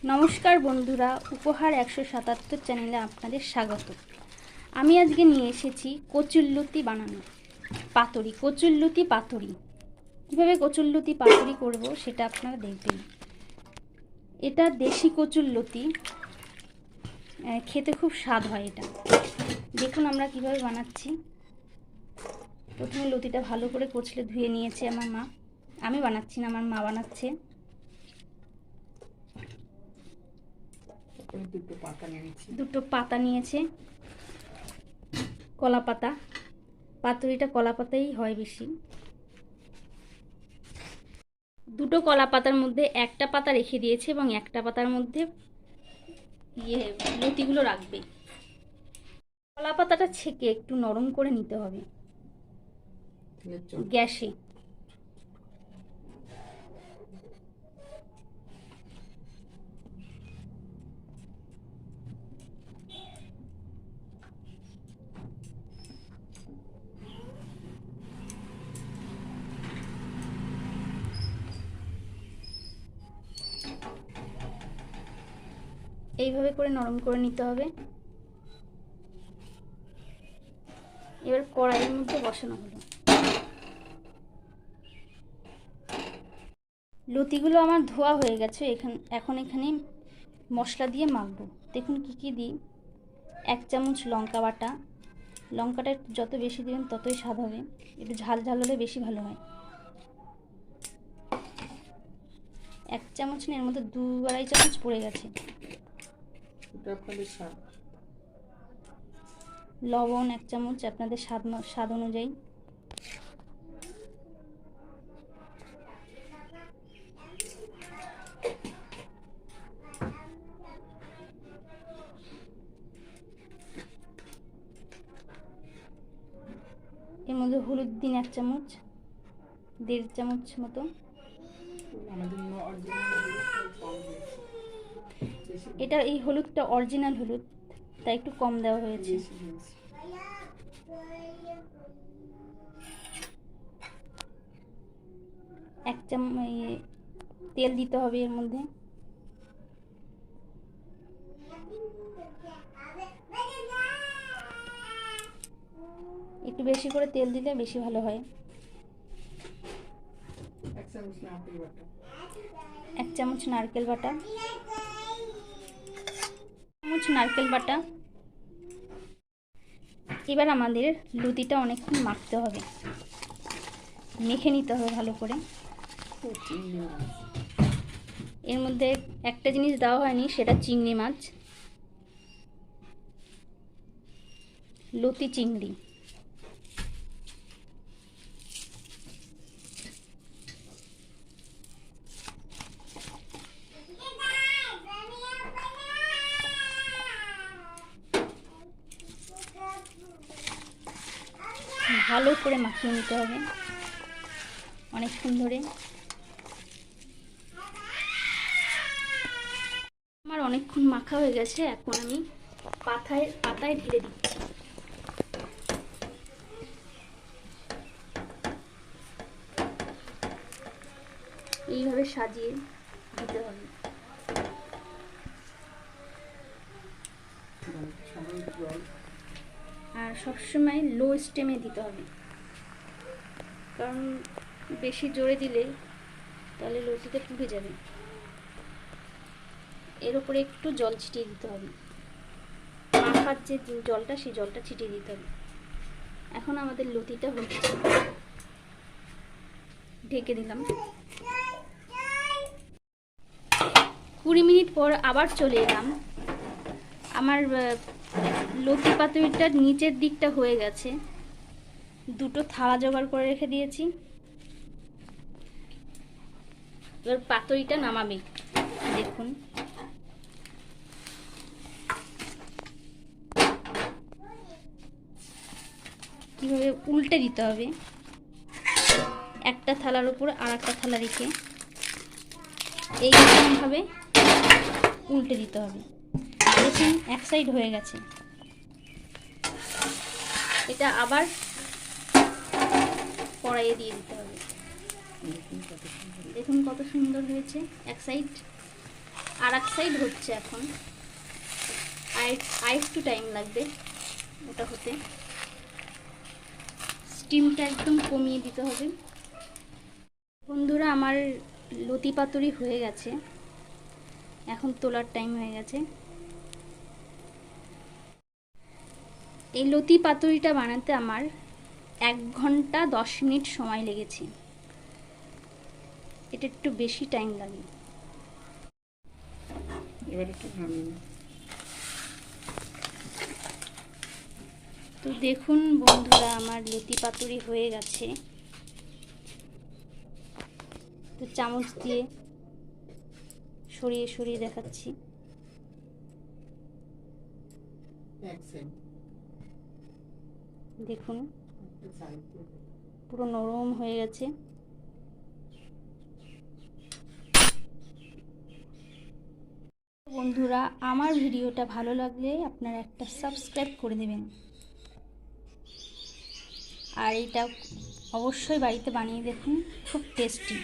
নমস্কার বন্ধুরা, উপহার 177 চ্যানেলে আপনাদের স্বাগত। আমি আজকে নিয়ে এসেছি কচুরলতি বানানো পাতুরি। কচুরলতি পাতুরি কীভাবে কচুরলতি পাতুরি করব সেটা আপনারা দেখবেন। এটা দেশি কচুরলতি, খেতে খুব স্বাদ হয়। এটা দেখুন আমরা কিভাবে বানাচ্ছি। প্রথমে লতিটা ভালো করে কচলে ধুয়ে নিয়েছে আমার মা। আমি বানাচ্ছি না, আমার মা বানাচ্ছে। দুটো পাতা নিয়েছে, কলা পাতা। পাতুরিটা কলা পাতাই হয় বেশি। দুটো কলা পাতার মধ্যে একটা পাতা রেখে দিয়েছে এবং একটা পাতার মধ্যে লতিগুলো রাখবে। কলা পাতাটা ছেঁকে একটু নরম করে নিতে হবে গ্যাসে। এইভাবে করে নরম করে নিতে হবে। এবার কড়াইয়ের মধ্যে বসানো হলো। লতিগুলো আমার ধোয়া হয়ে গেছে। এখন এখানে মশলা দিয়ে মাখবো। দেখুন কি কি দিই। 1 চামচ লঙ্কা বাটা। লঙ্কাটা যত বেশি দিবেন ততই স্বাদ হবে। একটু ঝাল ঝাল হলে বেশি ভালো হয়। 1 চামচ না, এর মধ্যে 2-2.5 চামচ পড়ে গেছে। লবণ 1 চামচ আপনাদের স্বাদ অনুযায়ী। এর মধ্যে হলুদ দিন 1 চামচ, 1.5 চামচ মতো। এটা এই হলুদটা অরিজিনাল হলুদ, তাই একটু কম দেওয়া হয়েছে। এক চামচ তেল দিতে হবে এর মধ্যে। একটু বেশি করে তেল দিলে বেশি ভালো হয়। 1 চামচ নারকেল বাটা। নারকেল বাটা। এবার আমাদের লতিটা অনেকক্ষণ মাখতে হবে, মেখে নিতে হবে ভালো করে। এর মধ্যে একটা জিনিস দেওয়া হয়নি, সেটা চিংড়ি মাছ, লতি চিংড়ি। ভালো করে মাখিয়ে নিতে হবে অনেকক্ষণ ধরে। আমার অনেকক্ষণ মাখা হয়ে গেছে। এখন আমি পাতায় ঢেলে দিচ্ছি। এইভাবে সাজিয়ে দিতে হবে। আর সবসময় লো স্টিমে দিতে হবে, কারণ বেশি জোরে দিলে তাহলে লতিতে পুড়ে যাবে। এর উপরে একটু জল ছিটিয়ে দিতে হবে। মাখার যে জলটা, সেই জলটা ছিটিয়ে দিতে হবে। এখন আমাদের লতিটা হচ্ছে, ঢেকে দিলাম। 20 মিনিট পর আবার চলে এলাম। আমার লতি পাতুরিটার নিচের দিকটা হয়ে গেছে। দুটো থালা জোগাড় করে রেখে দিয়েছি। এবার পাতুরিটা নামাবে। দেখুন কিভাবে উল্টে দিতে হবে। একটা থালার উপর আর একটা থালা রেখে এইরকমভাবে উল্টে দিতে হবে। দেখুন এক সাইড হয়ে গেছে। এটা আবার কড়াইয়ে দিয়ে দিতে হবে। দেখুন কত সুন্দর হয়েছে এক সাইড। আর এক সাইড হচ্ছে এখন, আর একটু টাইম লাগবে ওটা হতে। স্টিমটা একদম কমিয়ে দিতে হবে। বন্ধুরা, আমার লতি পাতুরি হয়ে গেছে, এখন তোলার টাইম হয়ে গেছে। এই লতি পাতুরিটা বানাতে আমার 1 ঘন্টা 10 মিনিট সময় লেগেছে। এটা একটু বেশি টাইম লাগে। এবার একটু নামিয়ে তো দেখুন বন্ধুরা, আমার লতি পাতুরি হয়ে গেছে। তো চামচ দিয়ে সরিয়ে সরিয়ে দেখাচ্ছি। দেখুন পুরো নরম হয়ে গেছে। বন্ধুরা, আমার ভিডিওটা ভালো লাগলে আপনারা একটা সাবস্ক্রাইব করে দেবেন, আর এটা অবশ্যই বাড়িতে বানিয়ে দেখুন, খুব টেস্টি।